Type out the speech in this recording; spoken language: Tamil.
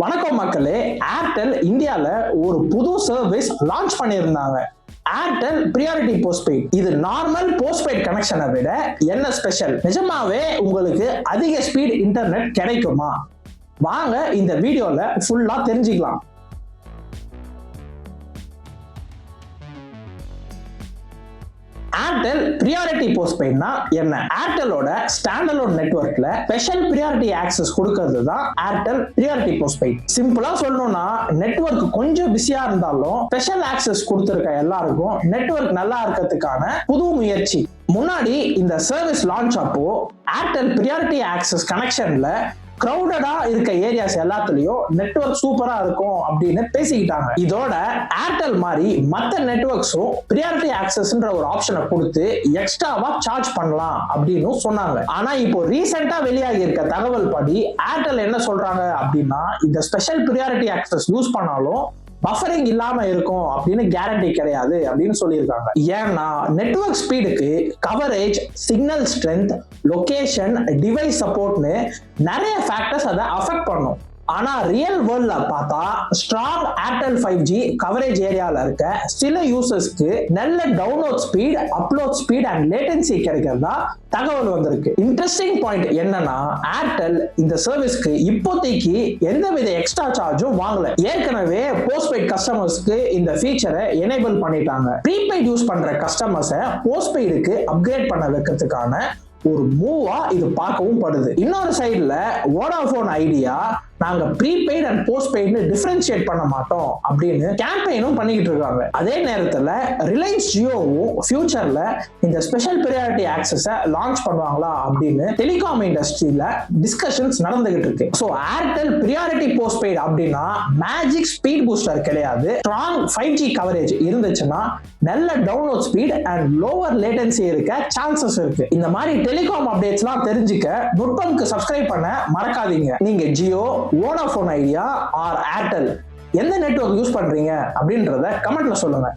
வணக்கம் மக்களே. ஏர்டெல் இந்தியால ஒரு புது சர்வீஸ் லான்ச் பண்ணியிருந்தாங்க. Airtel priority postpaid. இது நார்மல் போஸ்ட்பெய்ட் கனெக்ஷனை விட என்ன ஸ்பெஷல்? நிஜமாவே உங்களுக்கு அதிக ஸ்பீட் இன்டர்நெட் கிடைக்குமா? வாங்க இந்த வீடியோல ஃபுல்லா தெரிஞ்சுக்கலாம். ஏர்டெல் பிரியாரிட்டி போஸ்ட்பெய்ட்னா என்ன? ஏர்டெலோட ஸ்டாண்டலோன் நெட்வொர்க்ல ஸ்பெஷல் பிரியாரிட்டி ஆக்சஸ் கொடுக்கிறது தான் ஏர்டெல் பிரியாரிட்டி போஸ்ட்பெய்ட். சிம்பிளா சொல்லணும்னா, நெட்வொர்க் கொஞ்சம் பிஸியா இருந்தாலும் ஸ்பெஷல் ஆக்சஸ் கொடுத்திருக்க எல்லாருக்கும் நெட்வொர்க் நல்லா இருக்கிறதுக்கான புது முயற்சி. முன்னாடி இந்த சர்வீஸ் லான்ச் அப்போ ஏர்டெல் பிரியாரிட்டி ஆக்சஸ் கனெக்ஷன்ல கிரௌடடா இருக்க ஏரியாஸ் எல்லாத்துலயும் நெட்வொர்க் சூப்பரா இருக்கும் அப்படின்னு பேசிக்கிட்டாங்க. இதோட ஏர்டெல் மாதிரி மத்த நெட்வொர்க்ஸும் பிரியாரிட்டி ஆக்சஸ்ன்ற ஒரு ஆப்ஷனை கொடுத்து எக்ஸ்ட்ராவா சார்ஜ் பண்ணலாம் அப்படின்னு சொன்னாங்க. ஆனா இப்போ ரீசெண்டா வெளியாகி இருக்க தகவல் படி ஏர்டெல் என்ன சொல்றாங்க அப்படின்னா, இந்த ஸ்பெஷல் பிரியாரிட்டி ஆக்சஸ் யூஸ் பண்ணாலும் பஃபரிங் இல்லாம இருக்கும் அப்படின்னு கேரண்டி கிடையாது அப்படின்னு சொல்லியிருக்காங்க. ஏன்னா நெட்வொர்க் ஸ்பீடுக்கு coverage, signal strength, location, device சப்போர்ட்னு நிறைய ஃபேக்டர்ஸ் அதை அஃபெக்ட் பண்ணும். ஆனா ரியல் வேர்ல்ட்ல பார்த்தா ஸ்ட்ராங் ஏர்டெல் 5G கவரேஜ் ஏரியால இருக்க சில யூசர்ஸ்க்கு நல்ல download speed, upload speed and latency கிடைக்கிறதா தகவல் வந்திருக்கு. இன்ட்ரெஸ்டிங் பாயிண்ட் என்னன்னா, ஏர்டெல் இந்த சர்வீஸ்க்கு இப்போதைக்கு எந்தவித எக்ஸ்ட்ரா சார்ஜும் வாங்கல. ஏற்கனவே போஸ்ட்பெய்ட் கஸ்டமர்ஸ்க்கு இந்த ஃபீச்சரை எனேபிள் பண்ணிட்டாங்க. ப்ரீபெய்ட் யூஸ் பண்ற கஸ்டமர்ஸை போஸ்ட்பெய்டுக்கு அப்கிரேட் பண்ண வைக்கிறதுக்கான ஒரு மூவா இது பார்க்கவும் படுது. இன்னொரு சைடுல வோடாஃபோன் ஐடியா நாங்க ப்ரீபெய்ட் அண்ட் போஸ்ட்பெய்ட்னு டிஃபரன்ஷியேட் பண்ண மாட்டோம் அப்படின்னு கேம்பெயினும் பண்ணிக்கிட்டு இருக்காங்க. அதே நேரத்துல ரிலையன்ஸ் ஜியோவும் ஃபியூச்சர்ல இந்த ஸ்பெஷல் பிரியாரிட்டி ஆக்சஸை லான்ச் பண்ணுவாங்களா அப்படின்னு டெலிகாம் இண்டஸ்ட்ரியில டிஸ்கஷன்ஸ் நடந்துகிட்டு இருக்கு. ஸோ ஏர்டெல் பிரியாரிட்டி போஸ்ட்பெய்ட் அப்படின்னா மேஜிக் ஸ்பீட் பூஸ்டர் கிடையாது. ஸ்ட்ராங் 5G கவரேஜ் இருந்துச்சுன்னா நல்ல download speed and lower latency இருக்க சான்சஸ் இருக்கு. இந்த மாதிரி டெலிகாம் அப்டேட்ஸ்லாம் தெரிஞ்சுக்க நுட்பம்க்கு சப்ஸ்கிரைப் பண்ண மறக்காதீங்க. நீங்க Jio, Vodafone Idea or Airtel எந்த நெட்வொர்க் யூஸ் பண்றீங்க அப்படின்றத கமெண்ட்ல சொல்லுங்க.